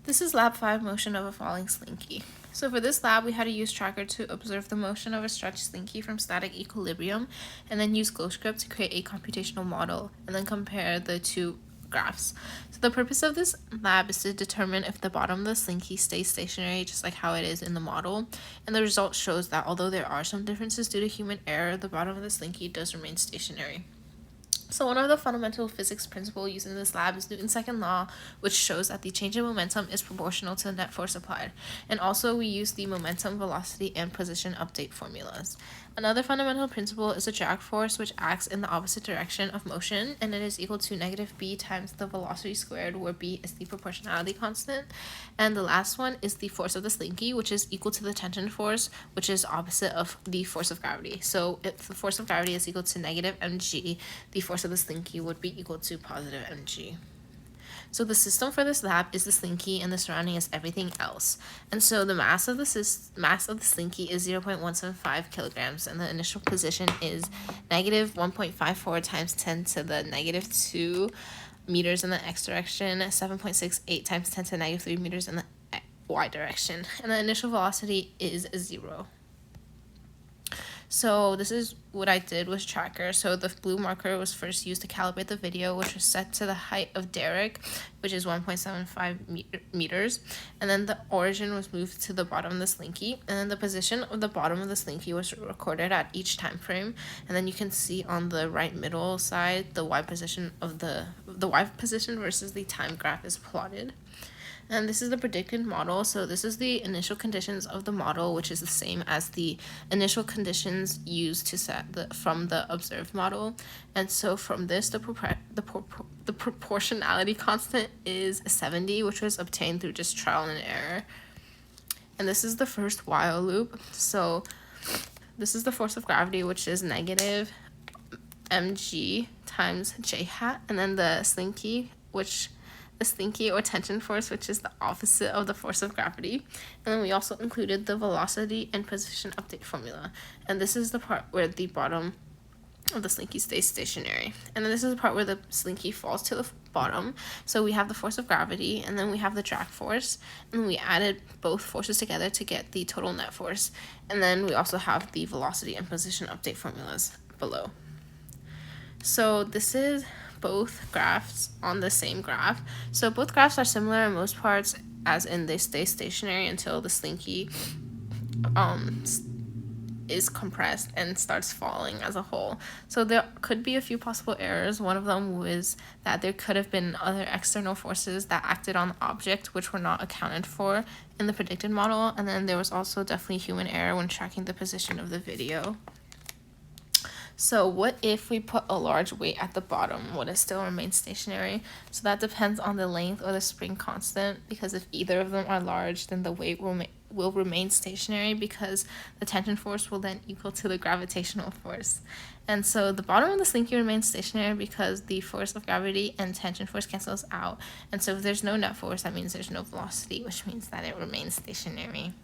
This is lab 5, motion of a falling slinky. So for this lab, we had to use tracker to observe the motion of a stretched slinky from static equilibrium, and then use GlowScript to create a computational model, and then compare the two graphs. So the purpose of this lab is to determine if the bottom of the slinky stays stationary, just like how it is in the model, and the result shows that although there are some differences due to human error, the bottom of the slinky does remain stationary. So one of the fundamental physics principles used in this lab is Newton's second law, which shows that the change in momentum is proportional to the net force applied. And also we use the momentum, velocity, and position update formulas. Another fundamental principle is the drag force, which acts in the opposite direction of motion, and it is equal to negative b times the velocity squared, where b is the proportionality constant. And the last one is the force of the slinky, which is equal to the tension force, which is opposite of the force of gravity. So if the force of gravity is equal to negative mg, the force of the slinky would be equal to positive mg. So the system for this lab is the slinky, and the surrounding is everything else. And so the mass of the slinky is 0.175 kilograms, and the initial position is negative 1.54 times 10 to the negative 2 meters in the x direction, 7.68 times 10 to the negative 3 meters in the y direction, and the initial velocity is 0. So this is what I did with tracker. So the blue marker was first used to calibrate the video, which was set to the height of Derek, which is 1.75 meters. And then the origin was moved to the bottom of the slinky. And then the position of the bottom of the slinky was recorded at each time frame. And then you can see on the right middle side, the y position of the y position versus the time graph is plotted. And this is the predicted model. So this is the initial conditions of the model, which is the same as the initial conditions used to set from the observed model. And so from this, the proportionality constant is 70, which was obtained through just trial and error. And this is the first while loop. So this is the force of gravity, which is negative mg times j hat, and then the slinky or tension force, which is the opposite of the force of gravity. And then we also included the velocity and position update formula. And this is the part where the bottom of the slinky stays stationary. And then this is the part where the slinky falls to the bottom. So we have the force of gravity, and then we have the drag force, and we added both forces together to get the total net force. And then we also have the velocity and position update formulas below. So this is both graphs on the same graph. So both graphs are similar in most parts, as in they stay stationary until the slinky is compressed and starts falling as a whole. So there could be a few possible errors. One of them was that there could have been other external forces that acted on the object which were not accounted for in the predicted model. And then there was also definitely human error when tracking the position of the video. So what if we put a large weight at the bottom? Would it still remain stationary? So that depends on the length or the spring constant, because if either of them are large, then the weight will remain stationary, because the tension force will then equal to the gravitational force. And so the bottom of the slinky remains stationary because the force of gravity and tension force cancels out. And so if there's no net force, that means there's no velocity, which means that it remains stationary.